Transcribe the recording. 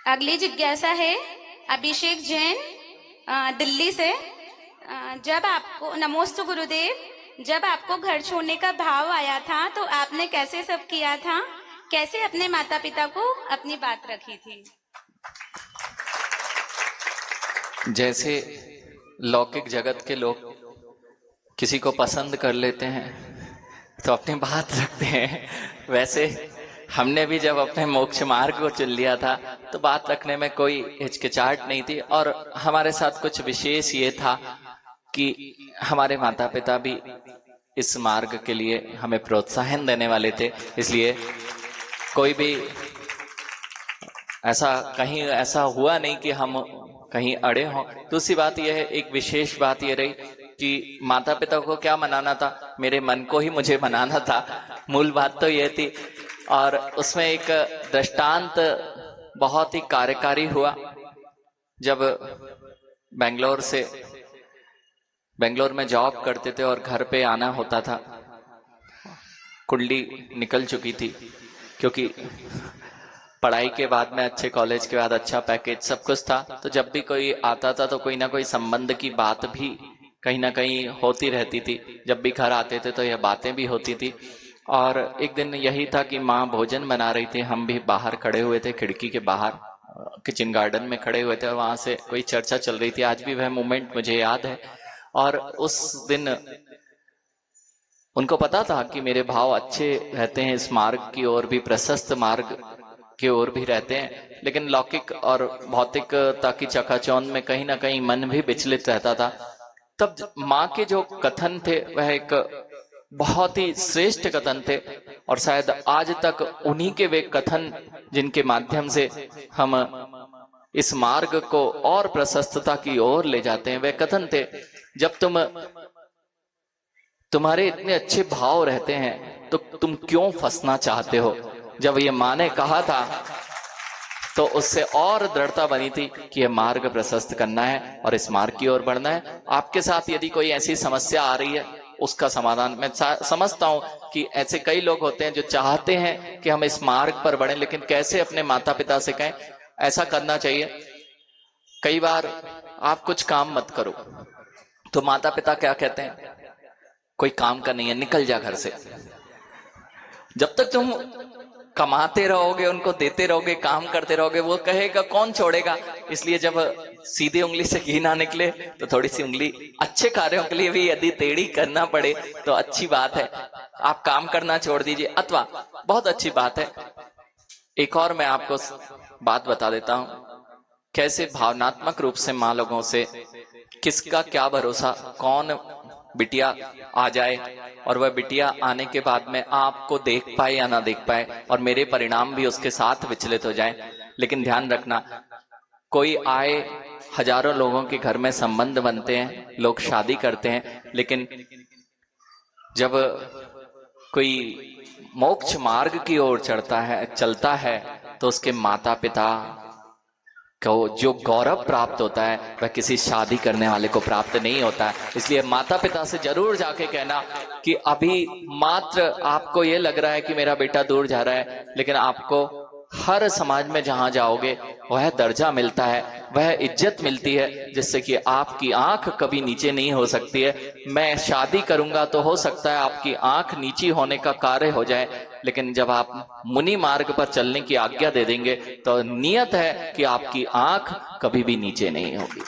अगली जिज्ञासा है अभिषेक जैन, दिल्ली से। जब आपको, नमोस्तु गुरुदेव, जब आपको घर छोड़ने का भाव आया था तो आपने कैसे सब किया था? कैसे अपने माता पिता को अपनी बात रखी थी? जैसे लौकिक जगत के लोग किसी को पसंद कर लेते हैं तो अपनी बात रखते हैं, वैसे हमने भी जब अपने मोक्ष मार्ग को चुन लिया था तो बात रखने में कोई हिचकिचाहट नहीं थी। और हमारे साथ कुछ विशेष ये था कि हमारे माता पिता भी इस मार्ग के लिए हमें प्रोत्साहन देने वाले थे, इसलिए कोई भी कहीं ऐसा हुआ नहीं कि हम कहीं अड़े हों। दूसरी बात यह है, एक विशेष बात यह रही कि माता पिता को क्या मनाना था, मेरे मन को ही मुझे मनाना था, मूल बात तो यह थी। और उसमें एक दृष्टांत बहुत ही कार्यकारी हुआ। जब बेंगलोर में जॉब करते थे और घर पे आना होता था, कुंडली निकल चुकी थी क्योंकि पढ़ाई के बाद में अच्छे कॉलेज के बाद अच्छा पैकेज सब कुछ था, तो जब भी कोई आता था तो कोई ना कोई संबंध की बात भी कहीं ना कहीं होती रहती थी। जब भी घर आते थे तो यह बातें भी होती थी। और एक दिन यही था कि माँ भोजन बना रही थी, हम भी बाहर खड़े हुए थे, खिड़की के बाहर किचन गार्डन में खड़े हुए थे और वहां से कोई चर्चा चल रही थी। आज भी वह मोमेंट मुझे याद है। और उस दिन उनको पता था कि मेरे भाव अच्छे रहते हैं, इस मार्ग की ओर भी, प्रशस्त मार्ग की ओर भी रहते हैं, लेकिन लौकिक और भौतिकता की चकाचौंध में कहीं ना कहीं मन भी विचलित रहता था। तब माँ के जो कथन थे वह एक बहुत ही श्रेष्ठ कथन थे और शायद आज तक उन्हीं के वे कथन जिनके माध्यम से हम इस मार्ग को और प्रशस्तता की ओर ले जाते हैं। वे कथन थे, जब तुम्हारे इतने अच्छे भाव रहते हैं तो तुम क्यों फंसना चाहते हो। जब ये माँ ने कहा था तो उससे और दृढ़ता बनी थी कि यह मार्ग प्रशस्त करना है और इस मार्ग की ओर बढ़ना है। आपके साथ यदि कोई ऐसी समस्या आ रही है, उसका समाधान, मैं समझता हूं कि ऐसे कई लोग होते हैं जो चाहते हैं कि हम इस मार्ग पर बढ़ें, लेकिन कैसे अपने माता पिता से कहें ऐसा करना चाहिए। कई बार आप कुछ काम मत करो तो माता पिता क्या कहते हैं, कोई काम का नहीं है, निकल जा घर से। जब तक तुम कमाते रहोगे, उनको देते रहोगे, काम करते रहोगे, वो कहेगा कौन छोड़ेगा। इसलिए जब सीधी उंगली से घी ना निकले तो थोड़ी सी उंगली अच्छे कार्यों के लिए भी यदि टेढ़ी करना पड़े तो अच्छी बात है। आप काम करना छोड़ दीजिए, अथवा बहुत अच्छी बात है। एक और मैं आपको बात बता देता हूं, कैसे भावनात्मक रूप से माँ लोगों से किसका क्या भरोसा, कौन बिटिया आ जाए और वह बिटिया आने के बाद में आपको देख पाए या ना देख पाए और मेरे परिणाम भी उसके साथ विचलित हो जाए। लेकिन ध्यान रखना, कोई आए, हजारों लोगों के घर में संबंध बनते हैं, लोग शादी करते हैं, लेकिन जब कोई मोक्ष मार्ग की ओर चलता है तो उसके माता पिता को जो गौरव प्राप्त होता है वह किसी शादी करने वाले को प्राप्त नहीं होता है। इसलिए माता पिता से जरूर जाके कहना कि अभी मात्र आपको ये लग रहा है कि मेरा बेटा दूर जा रहा है, लेकिन आपको हर समाज में जहां जाओगे वह दर्जा मिलता है, वह इज्जत मिलती है जिससे कि आपकी आंख कभी नीचे नहीं हो सकती है। मैं शादी करूंगा तो हो सकता है आपकी आंख नीची होने का कार्य हो जाए, लेकिन जब आप मुनि मार्ग पर चलने की आज्ञा दे देंगे तो नियत है कि आपकी आंख कभी भी नीचे नहीं होगी।